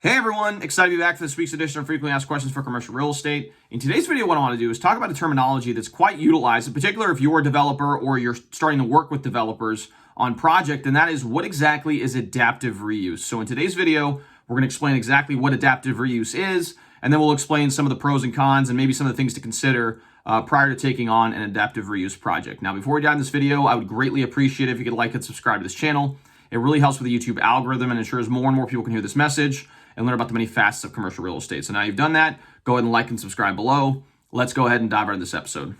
Hey everyone, excited to be back for this week's edition of Frequently Asked Questions for Commercial Real Estate. In today's video, what I want to do is talk about a terminology that's quite utilized, in particular if you're a developer or you're starting to work with developers on project, and that is what exactly is adaptive reuse. So in today's video, we're going to explain exactly what adaptive reuse is, and then we'll explain some of the pros and cons and maybe some of the things to consider prior to taking on an adaptive reuse project. Now, before we dive into this video, I would greatly appreciate it if you could like and subscribe to this channel. It really helps with the YouTube algorithm and ensures more and more people can hear this message and learn about the many facets of commercial real estate. So now you've done that, go ahead and like and subscribe below. Let's go ahead and dive right into this episode.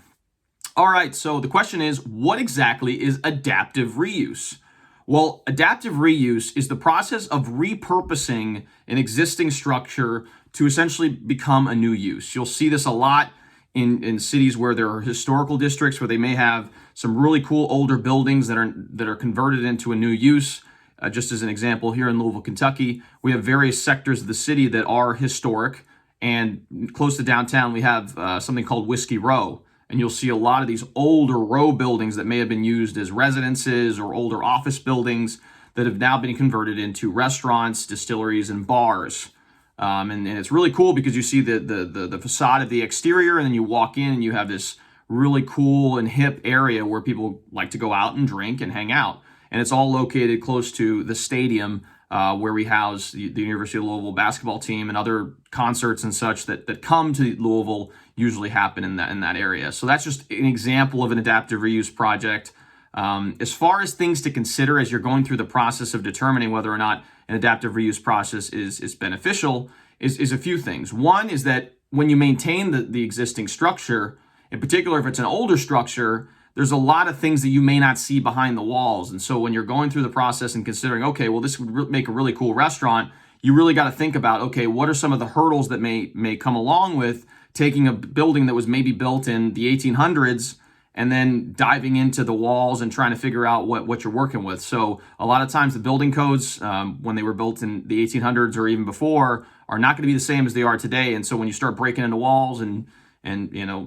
All right, so the question is, what exactly is adaptive reuse? Well, adaptive reuse is the process of repurposing an existing structure to essentially become a new use. You'll see this a lot in cities where there are historical districts where they may have some really cool older buildings that are converted into a new use. Just as an example, here in Louisville, Kentucky, we have various sectors of the city that are historic, and close to downtown, we have something called Whiskey Row, and you'll see a lot of these older row buildings that may have been used as residences or older office buildings that have now been converted into restaurants, distilleries, and bars. And it's really cool because you see the facade of the exterior, and then you walk in and you have this really cool and hip area where people like to go out and drink and hang out. And it's all located close to the stadium where we house the University of Louisville basketball team, and other concerts and such that come to Louisville usually happen in that area. So that's just an example of an adaptive reuse project. As far as things to consider as you're going through the process of determining whether or not an adaptive reuse process is beneficial is a few things. One is that when you maintain the existing structure, in particular if it's an older structure, there's a lot of things that you may not see behind the walls. And so when you're going through the process and considering, okay, well, this would make a really cool restaurant, you really got to think about, okay, what are some of the hurdles that may come along with taking a building that was maybe built in the 1800s and then diving into the walls and trying to figure out what you're working with. So a lot of times the building codes, when they were built in the 1800s or even before, are not going to be the same as they are today. And so when you start breaking into walls and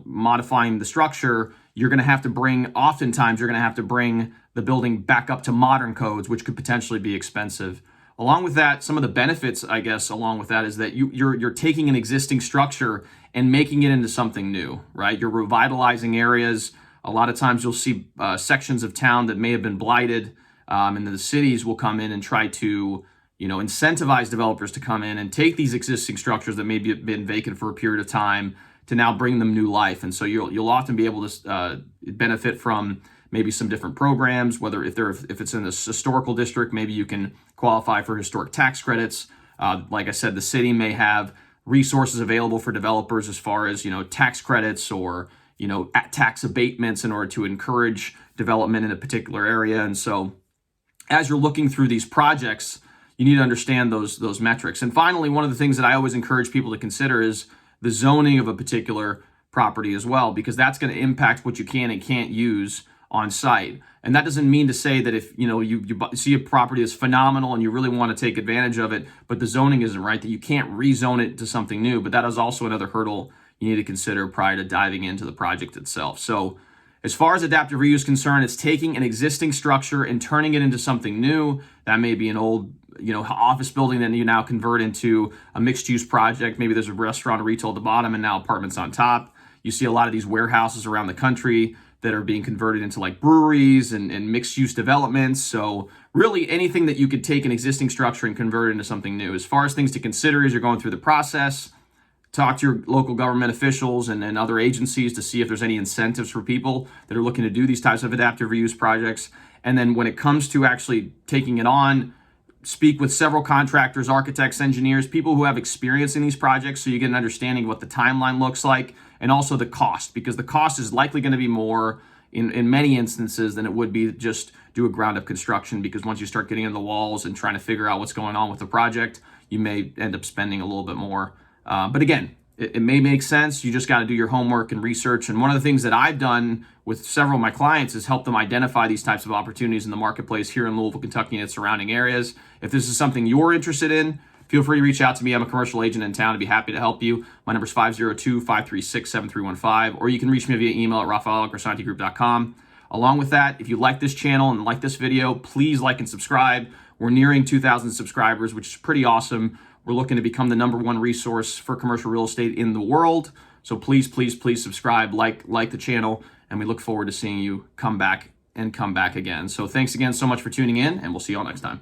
modifying the structure, you're going to have to bring the building back up to modern codes, which could potentially be expensive. Along with that, some of the benefits, I guess, along with that is that you're taking an existing structure and making it into something new, right? You're revitalizing areas. A lot of times you'll see sections of town that may have been blighted, and then the cities will come in and try to incentivize developers to come in and take these existing structures that maybe have been vacant for a period of time to now bring them new life. And so you'll often be able to benefit from maybe some different programs, whether if it's in a historical district, maybe you can qualify for historic tax credits. Like I said, the city may have resources available for developers as far as tax credits or tax abatements in order to encourage development in a particular area. And so as you're looking through these projects, you need to understand those metrics. And finally, one of the things that I always encourage people to consider is the zoning of a particular property as well, because that's going to impact what you can and can't use on site. And that doesn't mean to say that if you see a property that's phenomenal and you really want to take advantage of it, but the zoning isn't right, that you can't rezone it to something new. But that is also another hurdle you need to consider prior to diving into the project itself. So as far as adaptive reuse is concerned, it's taking an existing structure and turning it into something new. That may be an old office building that you now convert into a mixed-use project. Maybe there's a restaurant or retail at the bottom and now apartments on top. You see a lot of these warehouses around the country that are being converted into like breweries and mixed-use developments. So really anything that you could take an existing structure and convert it into something new. As far as things to consider as you're going through the process, talk to your local government officials and other agencies to see if there's any incentives for people that are looking to do these types of adaptive reuse projects. And then when it comes to actually taking it on, speak with several contractors, architects, engineers, people who have experience in these projects so you get an understanding of what the timeline looks like, and also the cost, because the cost is likely going to be more in many instances than it would be just do a ground up construction, because once you start getting in the walls and trying to figure out what's going on with the project, you may end up spending a little bit more. But again, it may make sense. You just got to do your homework and research. And one of the things that I've done with several of my clients is help them identify these types of opportunities in the marketplace here in Louisville, Kentucky, and its surrounding areas. If this is something you're interested in, feel free to reach out to me. I'm a commercial agent in town. I'd be happy to help you. My number is 502-536-7315, or you can reach me via email at raphael@grisantegroup.com. Along with that, if you like this channel and like this video, please like and subscribe. We're nearing 2,000 subscribers, which is pretty awesome. We're looking to become the #1 resource for commercial real estate in the world. So please, please, please subscribe, like the channel, and we look forward to seeing you come back again. So thanks again so much for tuning in, and we'll see you all next time.